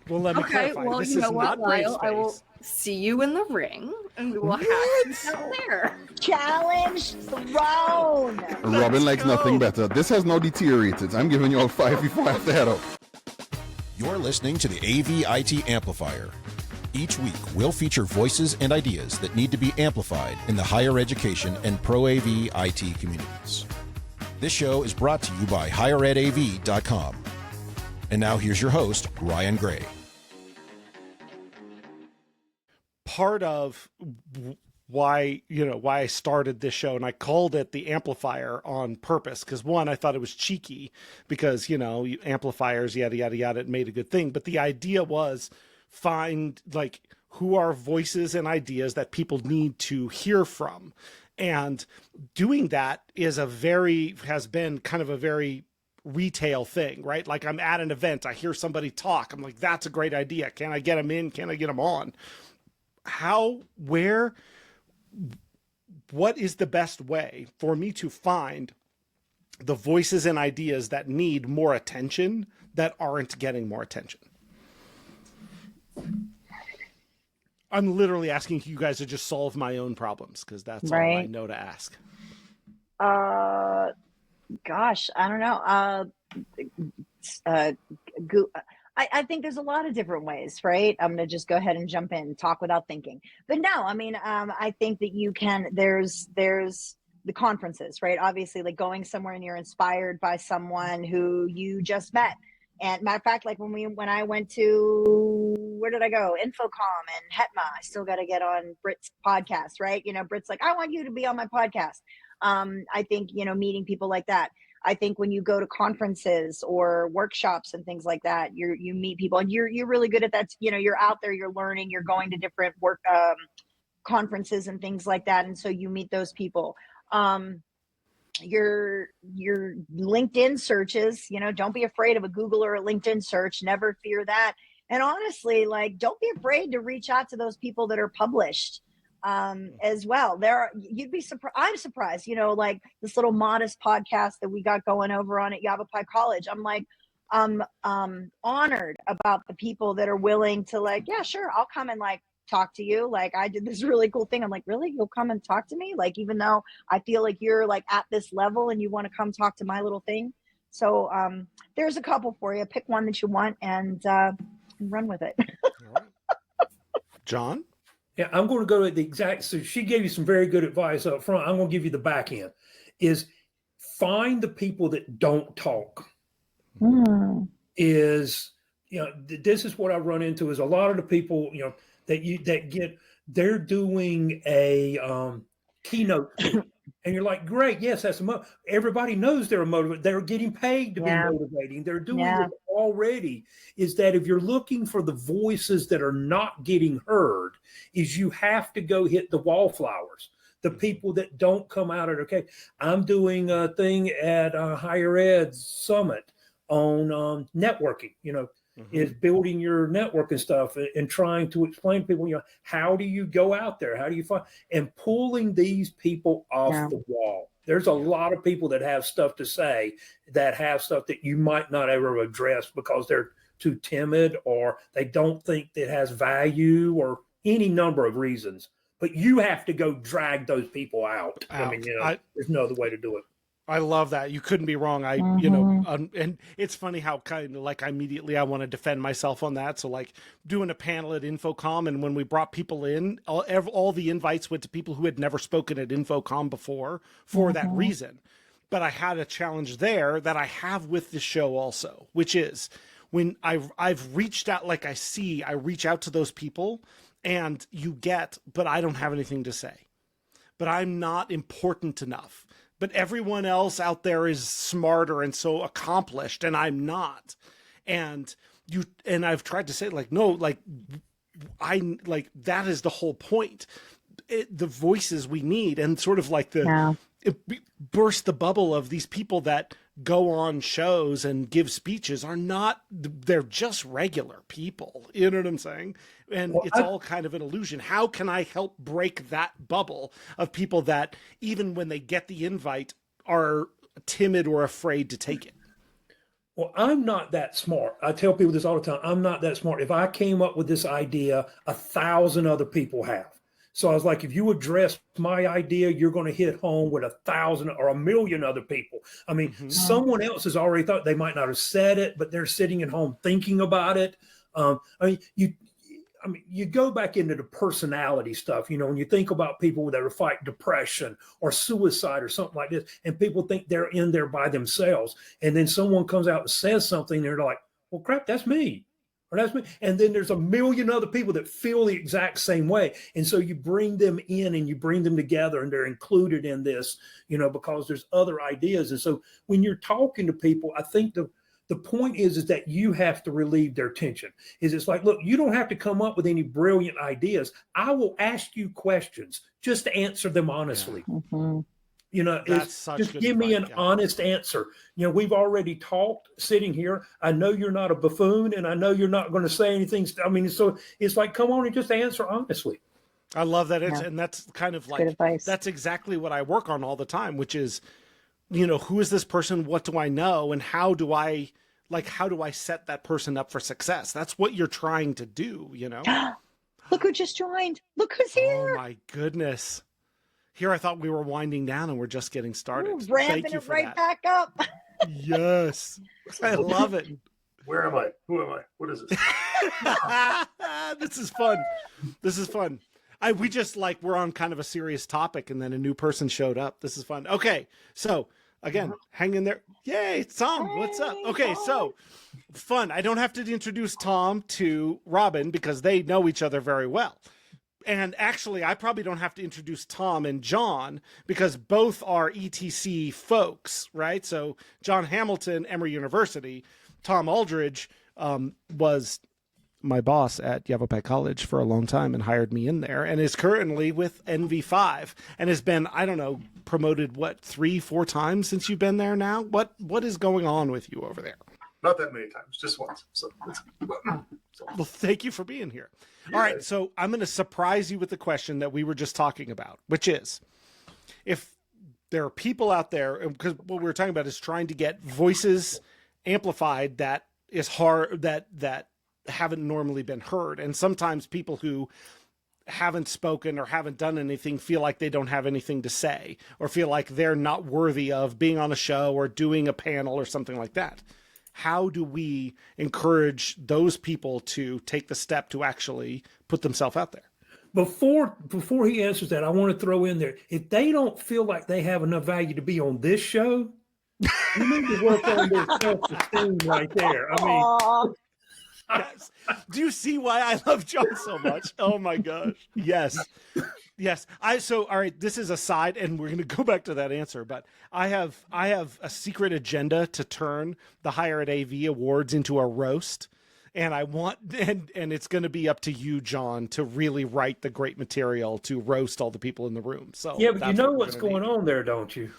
Well, let me Okay, clarify. well, This you know is what, not brave Lyle? I will space. see you in the ring, and we will have out there. Challenge thrown. Robyn likes go. nothing better. This has now deteriorated. I'm giving you all 5 before I have to head out. You're listening to the AVIT Amplifier. Each week, we'll feature voices and ideas that need to be amplified in the higher education and pro-AV IT communities. This show is brought to you by higheredav.com. And now here's your host, Ryan Gray. Part of why I started this show, and I called it the Amplifier on purpose, because one, I thought it was cheeky because, amplifiers, yada, yada, yada, it made a good thing. But the idea was find who are voices and ideas that people need to hear from. And doing that has been kind of a very retail thing, right? Like I'm at an event, I hear somebody talk. I'm like, that's a great idea. Can I get them in? Can I get them on? What is the best way for me to find the voices and ideas that need more attention that aren't getting more attention? I'm literally asking you guys to just solve my own problems because that's all I know to ask. Gosh, I don't know. I think there's a lot of different ways, right? I'm going to just go ahead and jump in, talk without thinking. But no, I mean, I think that you can, there's the conferences, right? Obviously, like going somewhere and you're inspired by someone who you just met. And matter of fact, like when I went to, where did I go? Infocom and HETMA. I still got to get on Britt's podcast, right? Britt's like, I want you to be on my podcast. I think, meeting people like that. I think when you go to conferences or workshops and things like that, you meet people and you're really good at that. You're out there, you're learning, you're going to different work conferences and things like that. And so you meet those people. Your LinkedIn searches, don't be afraid of a Google or a LinkedIn search. Never fear that. And honestly, don't be afraid to reach out to those people that are published. As well. You'd be surprised. I'm surprised, like this little modest podcast that we got going over on at Yavapai College. I'm like, honored about the people that are willing to yeah, sure, I'll come and talk to you. I did this really cool thing. I'm like, really? You'll come and talk to me? Even though I feel like you're at this level and you want to come talk to my little thing. So there's a couple for you. Pick one that you want and run with it. John? Yeah, I'm going to go to the exact, so she gave you some very good advice up front. I'm going to give you the back end, is find the people that don't talk. This is what I run into is a lot of the people, they're doing a keynote and you're like, great, yes, that's everybody knows they're a motivator. They're getting paid to be motivating. They're doing it already. Is that if you're looking for the voices that are not getting heard, is you have to go hit the wallflowers, the people that don't come out at, okay, I'm doing a thing at a higher ed summit on networking, is building your network and stuff and trying to explain to people, how do you go out there? How do you find, and pulling these people off the wall. There's a lot of people that have stuff to say that have stuff that you might not ever address because they're too timid or they don't think that it has value or any number of reasons. But you have to go drag those people out. I mean, there's no other way to do it. I love that. You couldn't be wrong. And it's funny how kind of immediately I want to defend myself on that. So doing a panel at Infocom, and when we brought people in, all the invites went to people who had never spoken at Infocom before for that reason. But I had a challenge there that I have with the show also, which is when I've reached out, I reach out to those people and but I don't have anything to say, but I'm not important enough. But everyone else out there is smarter and so accomplished, and I'm not. And I've tried to say no, that is the whole point. The voices we need, and sort of it burst the bubble of these people that go on shows and give speeches they're just regular people. You know what I'm saying? And it's all kind of an illusion. How can I help break that bubble of people that even when they get the invite are timid or afraid to take it? Well, I'm not that smart. I tell people this all the time. I'm not that smart. If I came up with this idea, 1,000 other people have. So I was like, if you address my idea, you're going to hit home with 1,000 or 1,000,000 other people. I mean, someone else has already thought, they might not have said it, but they're sitting at home thinking about it. I mean, you go back into the personality stuff, when you think about people that fight depression or suicide or something like this, and people think they're in there by themselves. And then someone comes out and says something, they're like, well, crap, that's me. Or that's me. And then there's 1,000,000 other people that feel the exact same way. And so you bring them in and you bring them together and they're included in this, because there's other ideas. And so when you're talking to people, I think the point is that you have to relieve their tension. It's like, look, you don't have to come up with any brilliant ideas. I will ask you questions. Just answer them honestly. Mm-hmm. Just give me an honest answer. We've already talked sitting here. I know you're not a buffoon and I know you're not going to say anything. I mean, so it's like, come on and just answer honestly. I love that. And that's kind of like, that's exactly what I work on all the time, which is, who is this person? What do I know? And how do I set that person up for success? That's what you're trying to do, Look who just joined. Look who's here. Oh my goodness. Here, I thought we were winding down and we're just getting started. Ooh, ramping it right back up. Yes. I love it. Where am I? Who am I? What is this? This is fun. We're on kind of a serious topic and then a new person showed up. This is fun. Okay. So again, hang in there. Yay, Tom. Hey, what's up? Okay. So fun. I don't have to introduce Tom to Robyn because they know each other very well. And actually, I probably don't have to introduce Tom and Jon because both are ETC folks, right? So Jon Hamilton, Emory University. Tom Aldridge was my boss at Yavapai College for a long time and hired me in there and is currently with NV5 and has been, I don't know, promoted, 3-4 times since you've been there now? What is going on with you over there? Not that many times, just once. So. Well, thank you for being here. All right, so I'm going to surprise you with the question that we were just talking about, which is, if there are people out there, because what we were talking about is trying to get voices amplified that is hard, that haven't normally been heard. And sometimes people who haven't spoken or haven't done anything feel like they don't have anything to say or feel like they're not worthy of being on a show or doing a panel or something like that. How do we encourage those people to take the step to actually put themselves out there? Before he answers that, I want to throw in there, if they don't feel like they have enough value to be on this show, you need to work on their self-esteem right there. I mean, yes. Do you see why I love Jon so much? Oh my gosh. Yes. All right, this is a side and we're going to go back to that answer, but I have a secret agenda to turn the Higher Ed AV Awards into a roast. And I want, and it's going to be up to you, Jon, to really write the great material to roast all the people in the room. So yeah, but you know what's going on there, don't you?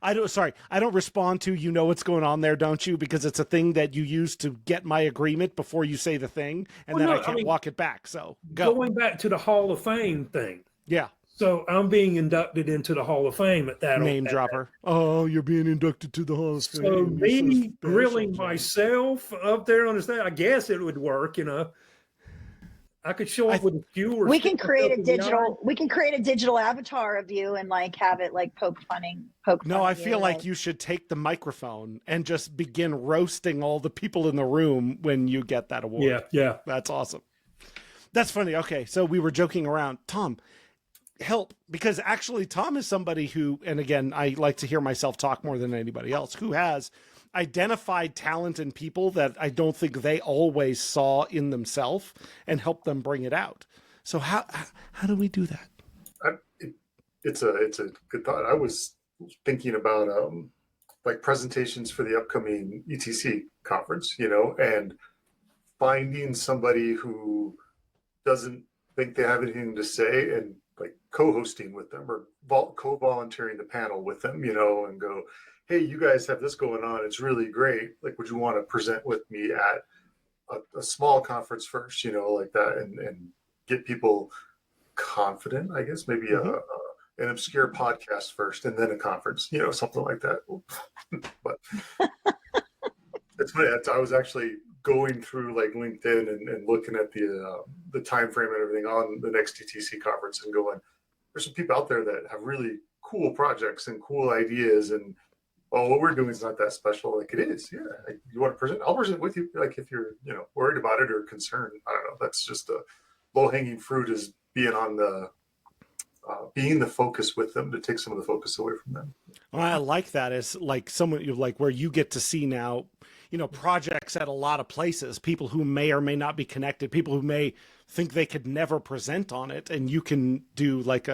I don't respond to, you know what's going on there, don't you? Because it's a thing that you use to get my agreement before you say the thing, and then I can't walk it back. So go. Going back to the Hall of Fame thing. Yeah. So I'm being inducted into the Hall of Fame at that name dropper. Oh, you're being inducted to the Hall of Fame. So me grilling myself up there on the stage, I guess it would work, I could show up with a few. We can create a digital avatar of you and have it poke fun. No, I feel like you should take the microphone and just begin roasting all the people in the room when you get that award. Yeah. That's awesome. That's funny. Okay, so we were joking around. Tom, help, because actually Tom is somebody who, and again, I like to hear myself talk more than anybody else, who has identified talent in people that I don't think they always saw in themselves and help them bring it out. So how do we do that? It's a good thought. I was thinking about presentations for the upcoming ETC conference, and finding somebody who doesn't think they have anything to say and co-hosting with them or co-volunteering the panel with them, and go, hey, you guys have this going on. It's really great. Would you want to present with me at a small conference first, like that, and get people confident, I guess, maybe an obscure podcast first and then a conference, something like that. But it's funny. I was actually going through like LinkedIn and looking at the time frame and everything on the next DTC conference and going, there's some people out there that have really cool projects and cool ideas, and what we're doing is not that special. Like, it is. Yeah. Like, you want to present? I'll present with you. Like, if you're, worried about it or concerned, I don't know. That's just a low hanging fruit, is being on being the focus with them to take some of the focus away from them. Well, I like that. It's like someone like where you get to see now, projects at a lot of places, people who may or may not be connected, people who may think they could never present on it. And you can do like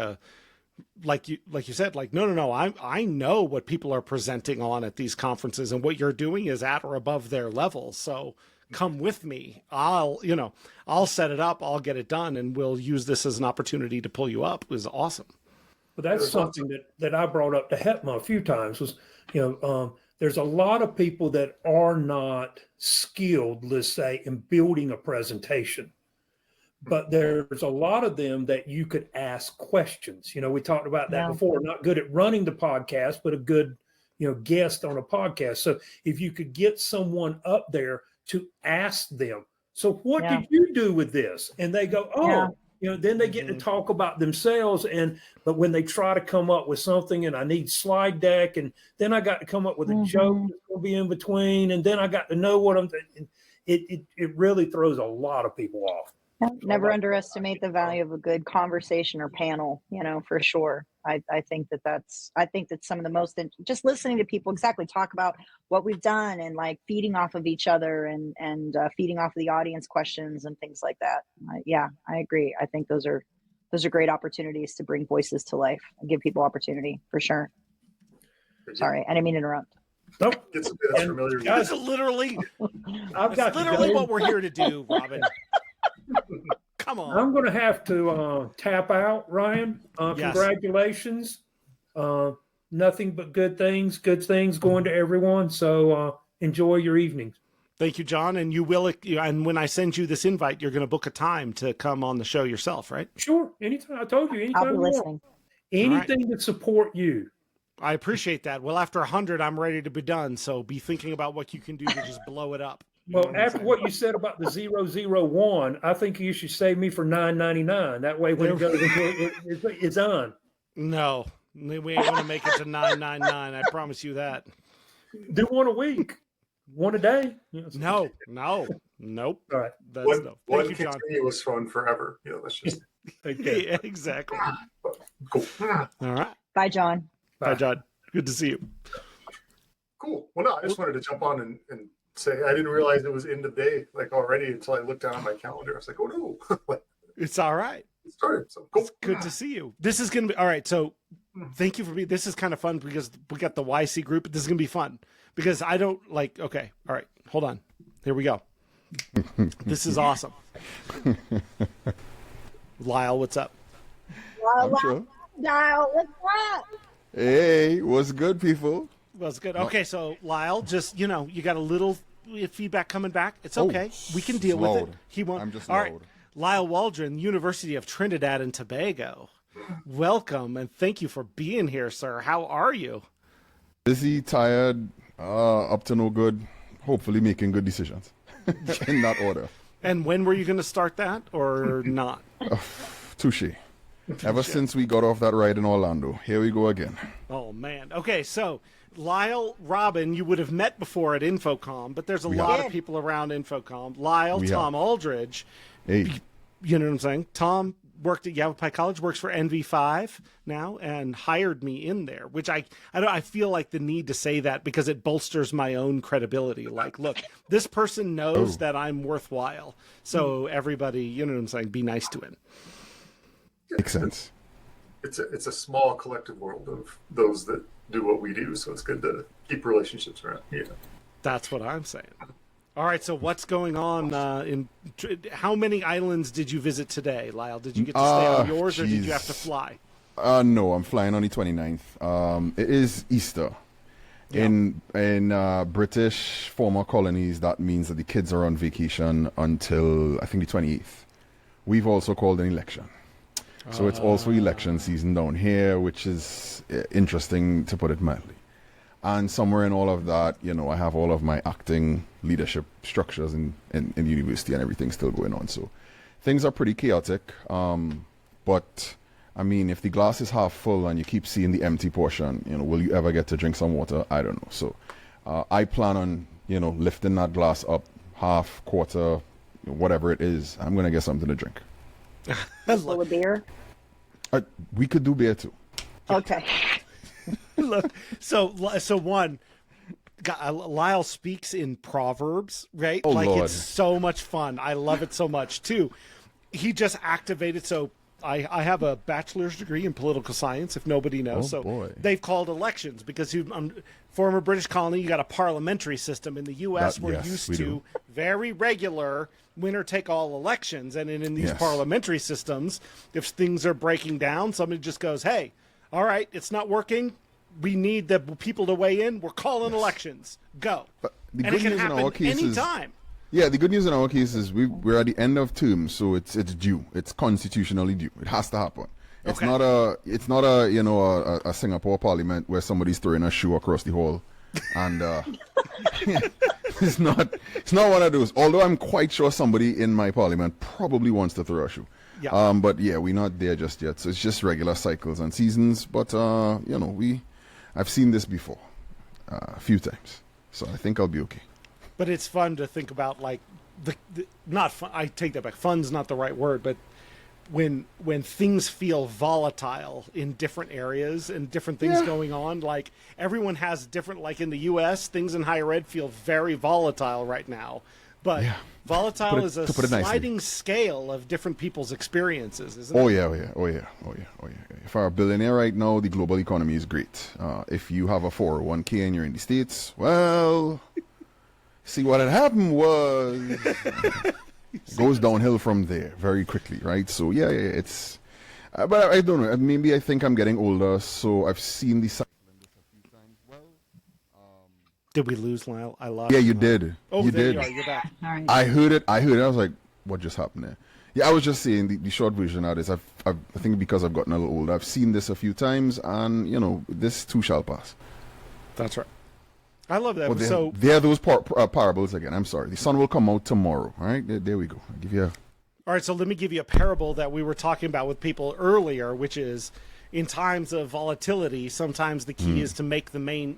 you said, like, no, I know what people are presenting on at these conferences, and what you're doing is at or above their level. So come with me. I'll set it up. I'll get it done. And we'll use this as an opportunity to pull you up. It was awesome. But that's something that I brought up to HEPMA a few times was, there's a lot of people that are not skilled, let's say, in building a presentation. But there's a lot of them that you could ask questions. We talked about that before. Not good at running the podcast, but a good, guest on a podcast. So if you could get someone up there to ask them, so what did you do with this? And they go, then they get to talk about themselves. But when they try to come up with something, and I need slide deck, and then I got to come up with a joke that's going to be in between, and then I got to know what I'm thinking. It really throws a lot of people off. Never underestimate the value of a good conversation or panel, for sure. I think that's some of the most, just listening to people talk about what we've done, and like feeding off of each other, and feeding off of the audience questions and things like that. I agree. I think those are great opportunities to bring voices to life and give people opportunity, for sure. Sorry, I didn't mean to interrupt. Nope. It's familiar. That's literally what we're here to do, Robyn. Come on. I'm going to have to tap out, Ryan. Yes. Congratulations. Nothing but good things going to everyone. So enjoy your evenings. Thank you, Jon. And you will, and when I send you this invite, you're going to book a time to come on the show yourself, right? Sure. Anytime. I told you, anytime. I'll be listening. Anything to support you. I appreciate that. Well, after 100, I'm ready to be done. So be thinking about what you can do to just blow it up. Well, after what you said about the 001, I think you should save me for $9.99. That way, when it goes, it's on. No, we ain't going to make it to $9.99. I promise you that. Do one a week, one a day. No, nope. All right. That's one you, Jon. continuous fun forever. That's just Yeah, exactly. cool. All right. Bye, Jon. Bye, Jon. Good to see you. Cool. Well, no, I just wanted to jump on and say I didn't realize it was end of day already until I looked down at my calendar. I was like, oh no. It's all right. It started. So cool. It's good to see you. This is going to be all right. So thank you for being, this is kind of fun because we got the YC group. This is going to be fun because I don't okay. All right. Hold on. Here we go. This is awesome. Lyle, what's up? I'm sure. Lyle, what's up? Hey, what's good, people? Well, it's good. Okay, so Lyle, just you got a little feedback coming back. It's okay. We can deal with it. He won't. I'm just all loud. right. Lyle Waldron, University of Trinidad and Tobago. Welcome and thank you for being here, sir. How are you? Busy, tired, up to no good. Hopefully making good decisions in that order. And when were you going to start that or not? Touche. Ever since we got off that ride in Orlando, here we go again. Oh man. Okay, so Lyle, Robyn, you would have met before at Infocom, but there's a lot of people around Infocom. Lyle, Tom Aldridge. Hey. You know what I'm saying? Tom worked at Yavapai College, works for NV5 now, and hired me in there, which I feel like the need to say that because it bolsters my own credibility. Like, look, this person knows that I'm worthwhile. So everybody, you know what I'm saying, be nice to him. Makes sense. It's a small collective world of those that do what we do, so it's good to keep relationships around. Yeah, that's what I'm saying. All right, so what's going on? How many islands did you visit today, Lyle? Did you get to stay on yours, or did you have to fly? No, I'm flying on the 29th. It is Easter. Yeah. In British former colonies, that means that the kids are on vacation until I think the 28th. We've also called an election. So it's also election season down here, which is interesting, to put it mildly. And somewhere in all of that, I have all of my acting leadership structures in university and everything still going on. So things are pretty chaotic. But I mean, if the glass is half full and you keep seeing the empty portion, will you ever get to drink some water? I don't know. So I plan on, lifting that glass up half, quarter, whatever it is. I'm going to get something to drink. Full of beer? We could do beer too. Okay. Look, so one, Lyle speaks in proverbs, right? Oh, like Lord. It's so much fun. I love it so much. Two, he just activated. So I have a bachelor's degree in political science, if nobody knows. Boy. They've called elections because former British colony, you got a parliamentary system. In the U.S., we're used to very regular winner-take-all elections. And in these parliamentary systems, if things are breaking down, somebody just goes, hey, all right, it's not working. We need the people to weigh in. We're calling elections. Go. But the And good it can news in happen our case is, anytime. the good news in our case is we're at the end of term, so it's due. It's constitutionally due. It has to happen. It's Okay. not a Singapore parliament where somebody's throwing a shoe across the hall, and it's not one of those. Although I'm quite sure somebody in my parliament probably wants to throw a shoe. Yeah. But we're not there just yet. So it's just regular cycles and seasons. But I've seen this before a few times, so I think I'll be okay. But it's fun to think about, like, the not fun. I take that back. Fun's not the right word, but when things feel volatile in different areas and different things going on, like everyone has different. Like in the U.S., things in higher ed feel very volatile right now. But volatile is a sliding scale of different people's experiences, isn't it? Oh yeah. If you're a billionaire right now, the global economy is great. If you have a 401k and you're in the States, well, see what had happened was it goes downhill from there very quickly, right? So it's, but I don't know. Maybe I think I'm getting older, so I've seen the cycle in this a few times. Well, Did we lose Lyle? I lost. yeah, you Lyle. did. Oh, You there did. you are. You're back. All right. I heard it. I was like, what just happened there? Yeah, I was just saying the short version of this. I think because I've gotten a little older, I've seen this a few times, and this too shall pass. That's right. I love that. Well, So there are those parables again. I'm sorry. The sun will come out tomorrow. All right, there we go. I'll give you all right, so let me give you a parable that we were talking about with people earlier, which is in times of volatility, sometimes the key is to make the main,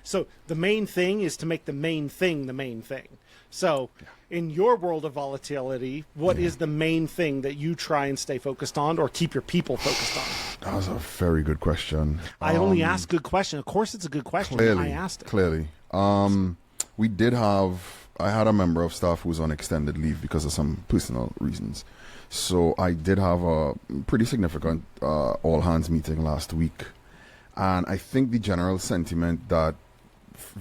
so the main thing is to make the main thing the main thing. So in your world of volatility, what is the main thing that you try and stay focused on or keep your people focused on? That was a very good question. I only asked good question. Of course it's a good question. Clearly, I asked it. Clearly. I had a member of staff who was on extended leave because of some personal reasons. So I did have a pretty significant all hands meeting last week. And I think the general sentiment that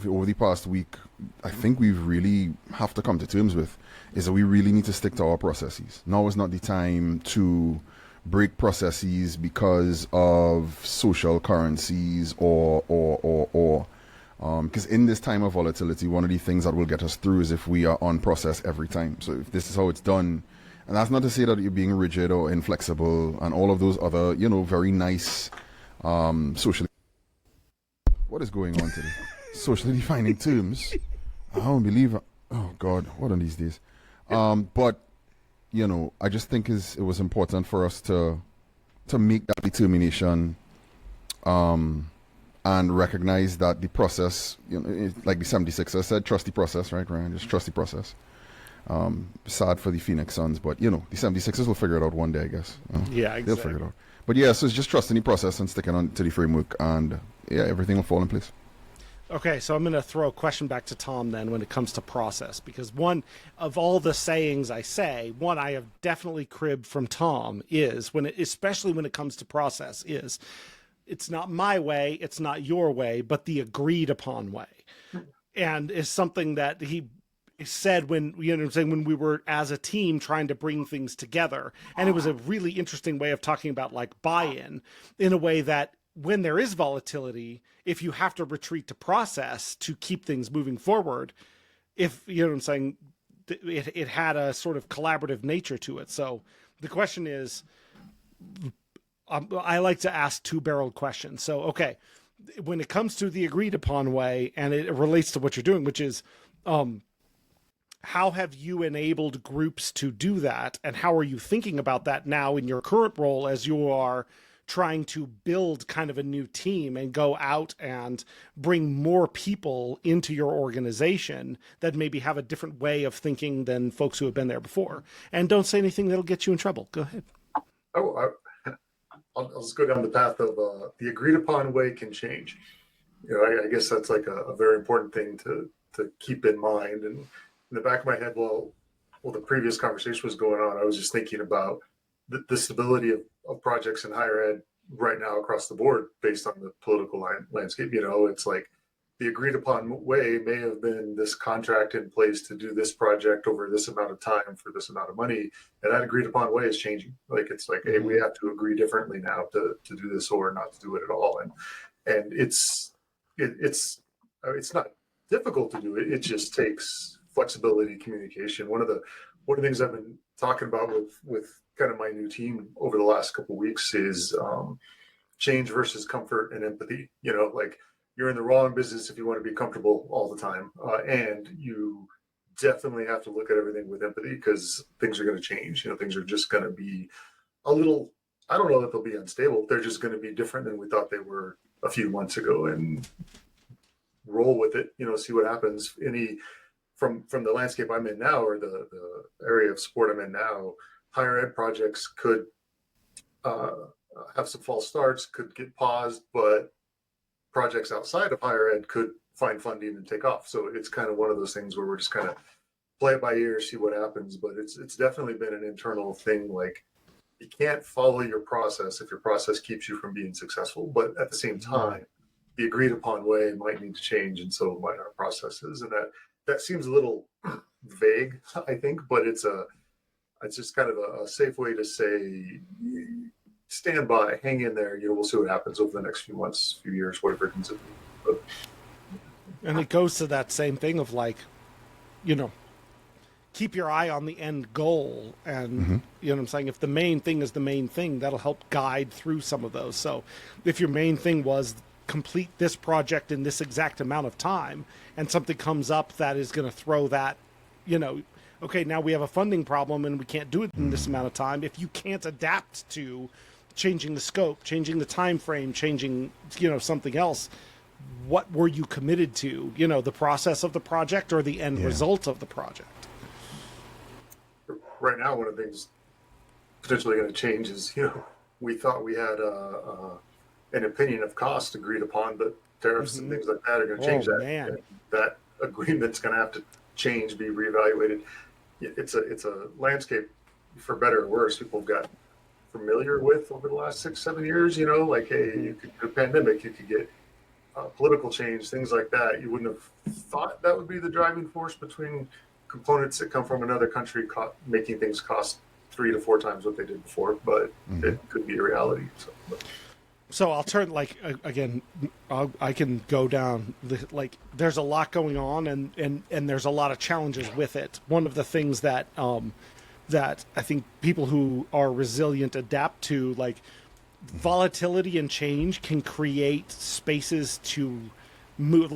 over the past week, I think we really have to come to terms with is that we really need to stick to our processes. Now is not the time to break processes because of social currencies or because in this time of volatility, one of the things that will get us through is if we are on process every time. So if this is how it's done, and that's not to say that you're being rigid or inflexible and all of those other, very nice socially. What is going on today? Socially defining terms. I don't believe it. Oh God, what are these days? But I just think it was important for us to make that determination, and recognize that the process, like the 76ers said, trust the process, right, Ryan? Just trust the process. Sad for the Phoenix Suns, but the 76ers will figure it out one day, I guess. Yeah, exactly. They'll figure it out. But yeah, so it's just trusting the process and sticking on to the framework, and everything will fall in place. Okay, so I'm going to throw a question back to Tom then when it comes to process, because one of all the sayings I say, one I have definitely cribbed from Tom is, especially when it comes to process, is it's not my way, it's not your way, but the agreed upon way. And is something that he said when, when we were as a team trying to bring things together. And it was a really interesting way of talking about like buy-in in a way that when there is volatility, if you have to retreat to process to keep things moving forward, if it had a sort of collaborative nature to it. So the question is, I like to ask two-barreled questions. So, okay, when it comes to the agreed upon way, and it relates to what you're doing, which is, how have you enabled groups to do that? And how are you thinking about that now in your current role as you are trying to build kind of a new team and go out and bring more people into your organization that maybe have a different way of thinking than folks who have been there before? And don't say anything that'll get you in trouble. Go ahead. I'll just go down the path of the agreed upon way can change. I guess that's like a very important thing to keep in mind. And in the back of my head, while the previous conversation was going on, I was just thinking about the stability of projects in higher ed right now across the board based on the political landscape. It's like the agreed upon way may have been this contract in place to do this project over this amount of time for this amount of money. And that agreed upon way is changing. It's like, hey, we have to agree differently now to do this or not to do it at all. And it's not difficult to do it. It just takes flexibility, communication. One of the things I've been talking about with kind of my new team over the last couple of weeks is change versus comfort and empathy. You're in the wrong business if you want to be comfortable all the time, and you definitely have to look at everything with empathy because things are going to change. Things are just going to be a little. I don't know that they'll be unstable. They're just going to be different than we thought they were a few months ago, and roll with it. See what happens. From the landscape I'm in now, or the area of support I'm in now, higher ed projects could have some false starts, could get paused, but projects outside of higher ed could find funding and take off. So it's kind of one of those things where we're just kind of play it by ear, see what happens. But it's definitely been an internal thing. Like, you can't follow your process if your process keeps you from being successfsul. But at the same time, the agreed upon way might need to change, and so might our processes. And that seems a little vague, I think, but it's just kind of a safe way to say, stand by, hang in there. We'll see what happens over the next few months, few years, whatever it ends up being. And it goes to that same thing of like, keep your eye on the end goal. And you know what I'm saying? If the main thing is the main thing, that'll help guide through some of those. So if your main thing was complete this project in this exact amount of time, and something comes up that is going to throw that, okay, now we have a funding problem and we can't do it in this amount of time. If you can't adapt to changing the scope, changing the time frame, changing, something else, what were you committed to? The process of the project or the end result of the project? Right now, one of the things potentially going to change is, we thought we had an opinion of cost agreed upon, but tariffs and things like that are going to change that. Man. And that agreement's going to have to change, be reevaluated. It's a landscape, for better or worse, people have got familiar with over the last 6-7 years. Like, hey, you could get a pandemic, you could get political change, things like that. You wouldn't have thought that would be the driving force between components that come from another country making things cost 3 to 4 times what they did before, but it could be a reality. So I'll turn, again, I can go down, there's a lot going on and there's a lot of challenges with it. One of the things that I think people who are resilient adapt to, volatility and change can create spaces to move.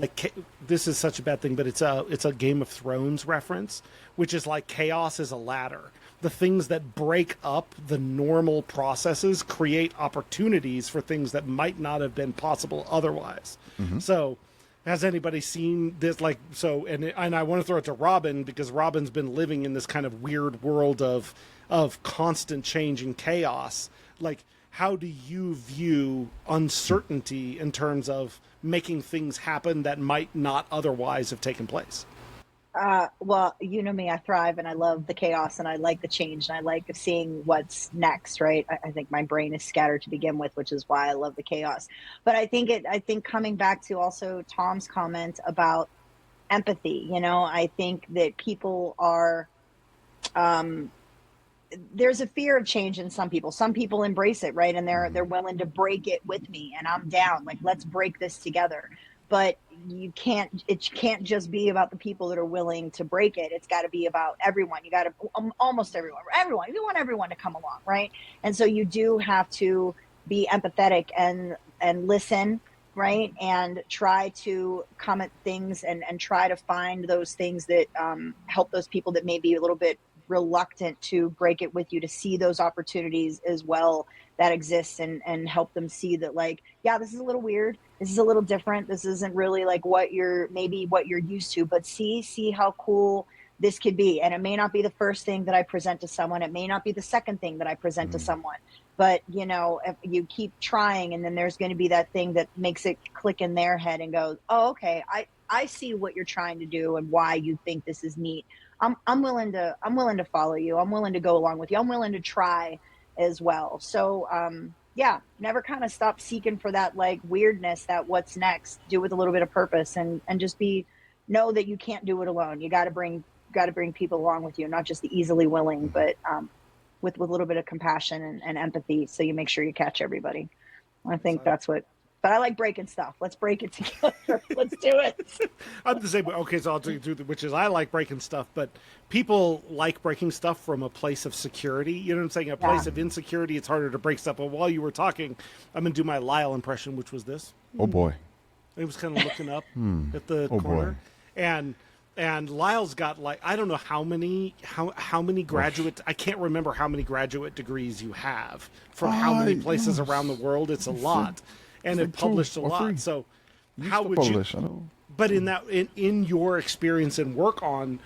This is such a bad thing, but it's a Game of Thrones reference, which is like chaos is a ladder. The things that break up the normal processes create opportunities for things that might not have been possible otherwise. So has anybody seen this? And I want to throw it to Robyn, because Robyn's been living in this kind of weird world of constant change and chaos. How do you view uncertainty in terms of making things happen that might not otherwise have taken place? Well, me, I thrive and I love the chaos and I like the change and I like seeing what's next, right? I think my brain is scattered to begin with, which is why I love the chaos. But I think coming back to also Tom's comment about empathy, I think that people are, there's a fear of change in some people. Some people embrace it, right? And they're willing to break it with me and I'm down. Let's break this together. but it can't just be about the people that are willing to break it. It's got to be about everyone. You got to almost everyone, you want everyone to come along, right? And so you do have to be empathetic and listen, right? And try to comment things and try to find those things that help those people that may be a little bit reluctant to break it with you, to see those opportunities as well that exist, and help them see that, like, yeah, this is a little weird, this is a little different, this isn't really like what you're used to, but see how cool this could be. And it may not be the first thing that I present to someone, it may not be the second thing that I present to someone, but if you keep trying, and then there's going to be that thing that makes it click in their head and goes, oh, okay, I see what you're trying to do and why you think this is neat. I'm willing to follow you. I'm willing to go along with you. I'm willing to try as well. So never kind of stop seeking for that like weirdness, that what's next. Do it with a little bit of purpose, and just know that you can't do it alone. You got to bring people along with you, not just the easily willing, but with a little bit of compassion and empathy. So you make sure you catch everybody. I think that's what. But I like breaking stuff. Let's break it together. Let's do it. I'm the same way. Okay, so I'll do which is I like breaking stuff, but people like breaking stuff from a place of security. You know what I'm saying? A place of insecurity, it's harder to break stuff. But while you were talking, I'm going to do my Lyle impression, which was this. Oh, boy. He was kind of looking up at the corner. Boy. And Lyle's got, like, I don't know how many graduate, I can't remember how many graduate degrees you have from how many places around the world. It's a lot. And it published a lot. So how would you, but in your experience and work on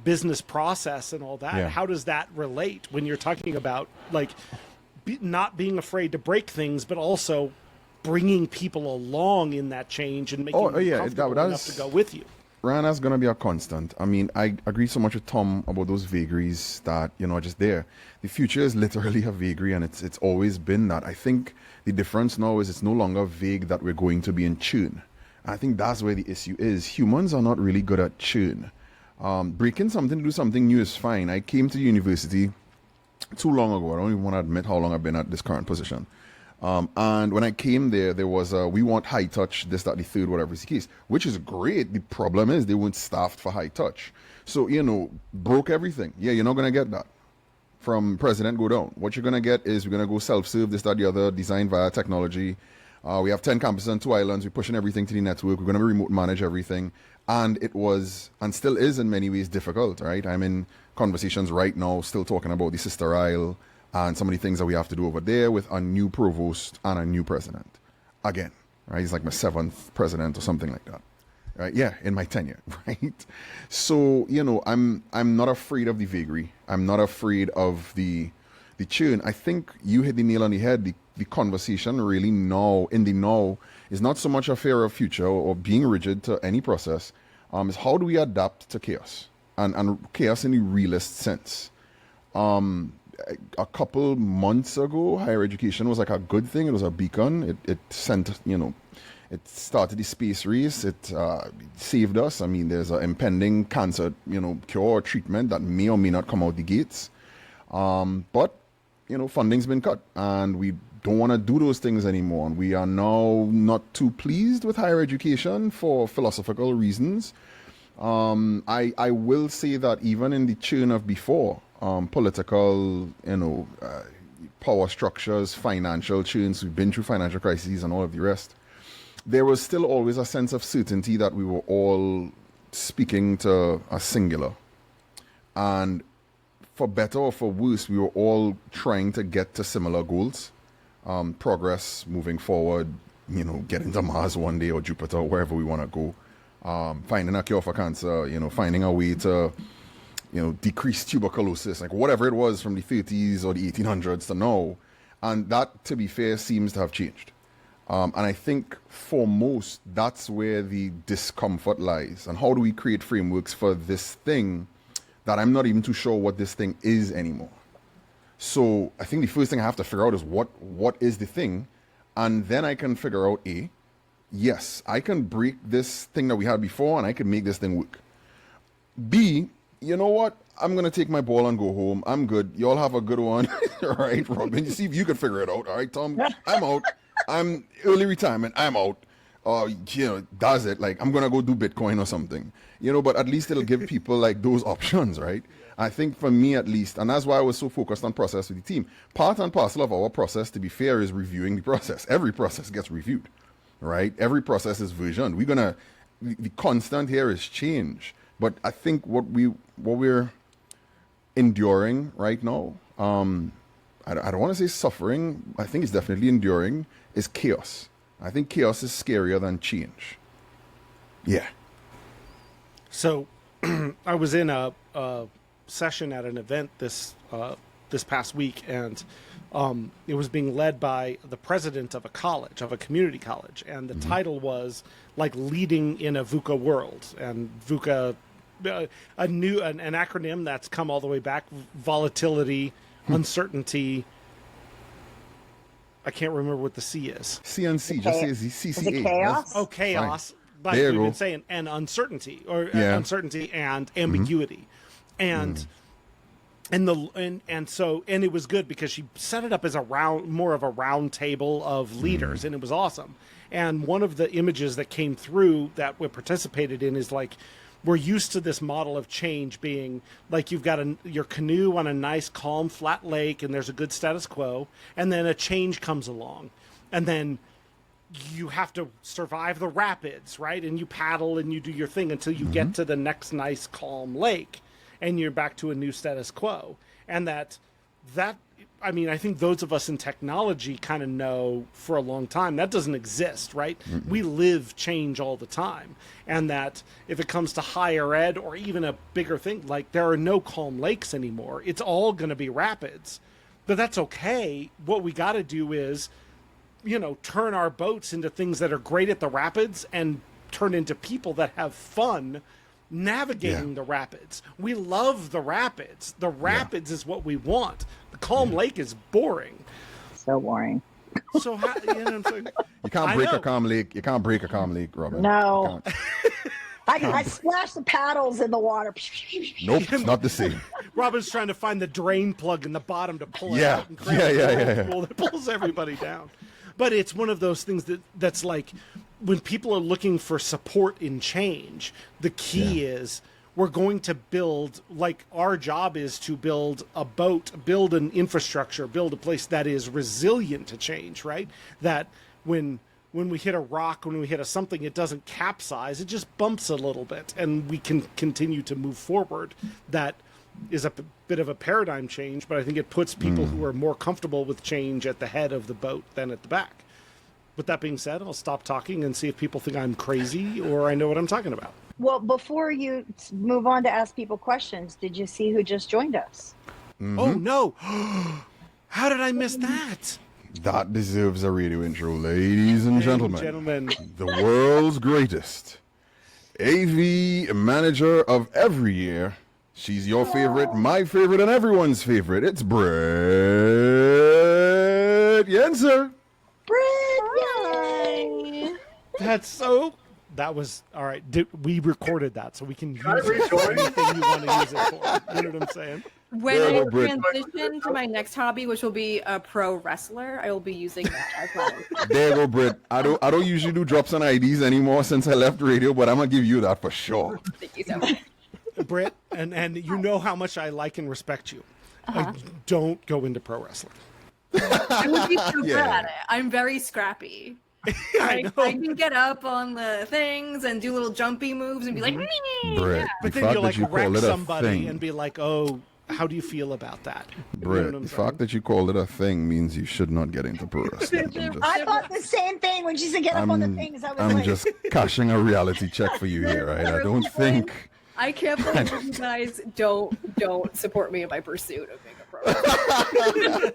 business process and all that, how does that relate when you're talking about, like, not being afraid to break things, but also bringing people along in that change and making them comfortable enough to go with you? Ryan, that's going to be a constant. I mean, I agree so much with Tom about those vagaries that, are just there. The future is literally a vagary, and it's always been that. I think the difference now is it's no longer vague that we're going to be in tune. I think that's where the issue is. Humans are not really good at tune. Breaking something to do something new is fine. I came to university too long ago. I don't even want to admit how long I've been at this current position. And when I came there was we want high touch, this, that, the third, whatever is the case, which is great. The problem is they weren't staffed for high touch. So, broke everything. Yeah, you're not going to get that from president go down. What you're going to get is we're going to go self-serve, this, that, the other, design via technology. We have 10 campuses and 2 islands. We're pushing everything to the network. We're going to remote manage everything. And it was, and still is in many ways, difficult, right? I'm in conversations right now, still talking about the sister isle and some of the things that we have to do over there with a new provost and a new president. Again, right? He's like my 7th president or something like that. Right? Yeah, in my tenure, right? So, I'm not afraid of the vagary. I'm not afraid of the churn. I think you hit the nail on the head. The conversation really now is not so much a fear of future or being rigid to any process. Is how do we adapt to chaos and chaos in the realist sense. A couple months ago, higher education was like a good thing. It was a beacon. It sent, it started the space race. It saved us. I mean, there's an impending cancer, cure or treatment that may or may not come out the gates. But, funding's been cut and we don't want to do those things anymore. And we are now not too pleased with higher education for philosophical reasons. I will say that even in the churn of before, political, power structures, financial churns, we've been through financial crises and all of the rest, there was still always a sense of certainty that we were all speaking to a singular. And for better or for worse, we were all trying to get to similar goals. Progress, moving forward, getting to Mars one day or Jupiter, wherever we want to go. Finding a cure for cancer, finding a way to decrease tuberculosis, like whatever it was from the 30s or the 1800s to now. And that, to be fair, seems to have changed. And I think for most, that's where the discomfort lies. And how do we create frameworks for this thing that I'm not even too sure what this thing is anymore? So I think the first thing I have to figure out is what is the thing? And then I can figure out, yes, I can break this thing that we had before and I can make this thing work. B, you know what? I'm going to take my ball and go home. I'm good. Y'all have a good one. All right, Robyn, you see if you can figure it out. All right, Tom, I'm out. I'm early retirement. I'm out. does it, like, I'm going to go do Bitcoin or something, but at least it'll give people like those options, right? I think for me at least, and that's why I was so focused on process with the team. Part and parcel of our process, to be fair, is reviewing the process. Every process gets reviewed, right? Every process is versioned. The constant here is change. But I think what we're enduring right now, I don't want to say suffering, I think it's definitely enduring, is chaos. I think chaos is scarier than change. Yeah. So I was in a session at an event this past week, and it was being led by the president of a community college, and the title was like leading in a VUCA world. And VUCA, an acronym that's come all the way back: volatility, uncertainty. I can't remember what the C is. CNC, just say CCA. Is it chaos? Oh, chaos. Fine. But we've been saying, and uncertainty, or uncertainty and ambiguity. And so it was good because she set it up as more of a round table of leaders, and it was awesome. And one of the images that came through that we participated in is like, we're used to this model of change being like you've got your canoe on a nice calm flat lake and there's a good status quo, and then a change comes along, and then you have to survive the rapids, right? And you paddle and you do your thing until you get to the next nice calm lake, and you're back to a new status quo. And that I mean, I think those of us in technology kind of know for a long time that doesn't exist, right? We live change all the time. And that if it comes to higher ed or even a bigger thing, like there are no calm lakes anymore. It's all going to be rapids. But that's okay. What we got to do is, turn our boats into things that are great at the rapids and turn into people that have fun navigating the rapids. We love the rapids. The rapids is what we want. The calm lake is boring. So boring. So how, I'm saying? You can't break a calm lake. You can't break a calm lake, Robyn. No. I splash the paddles in the water. Nope, it's not the same. Robyn's trying to find the drain plug in the bottom to pull it out. And that pulls everybody down. But it's one of those things that's like, when people are looking for support in change, the key is we're going to build, like our job is to build a boat, build an infrastructure, build a place that is resilient to change, right? That when we hit a rock, when we hit something, it doesn't capsize, it just bumps a little bit and we can continue to move forward. That is a bit of a paradigm change, but I think it puts people who are more comfortable with change at the head of the boat than at the back. With that being said, I'll stop talking and see if people think I'm crazy or I know what I'm talking about. Well, before you move on to ask people questions, did you see who just joined us? Oh, no. How did I miss that? That deserves a radio intro, ladies and gentlemen. The world's greatest AV manager of every year. She's your favorite, my favorite, and everyone's favorite. It's Britt Yenser. Britt! That was, all right. We recorded that, so we can use it rejoin? for anything you want to use it for. You know what I'm saying? When I transition to my next hobby, which will be a pro wrestler, I will be using that as well. There you go, Britt. I don't usually do drops on IDs anymore since I left radio, but I'm going to give you that for sure. Thank you so much. Britt, and you know how much I like and respect you. Don't go into pro wrestling. I would be so good at it. I'm very scrappy. I can get up on the things and do little jumpy moves and be like, Britt, but then you like wreck somebody and be like, oh, how do you feel about that? Britt, the fact that you called it a thing means you should not get into pro wrestling. I thought the same thing when she said get up on the things. I'm just cashing a reality check for you here, right? I don't think. I can't believe you guys don't support me in my pursuit of being a pro wrestler.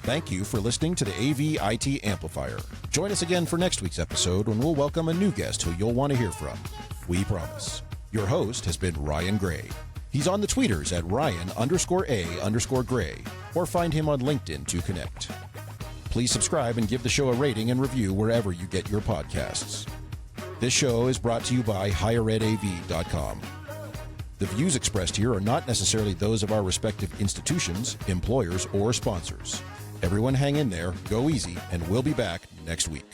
Thank you for listening to the AV IT Amplifier. Join us again for next week's episode when we'll welcome a new guest who you'll want to hear from. We promise. Your host has been Ryan Gray. He's on the tweeters at Ryan_A_Gray, or find him on LinkedIn to connect. Please subscribe and give the show a rating and review wherever you get your podcasts. This show is brought to you by higheredav.com. The views expressed here are not necessarily those of our respective institutions, employers, or sponsors. Everyone hang in there, go easy, and we'll be back next week.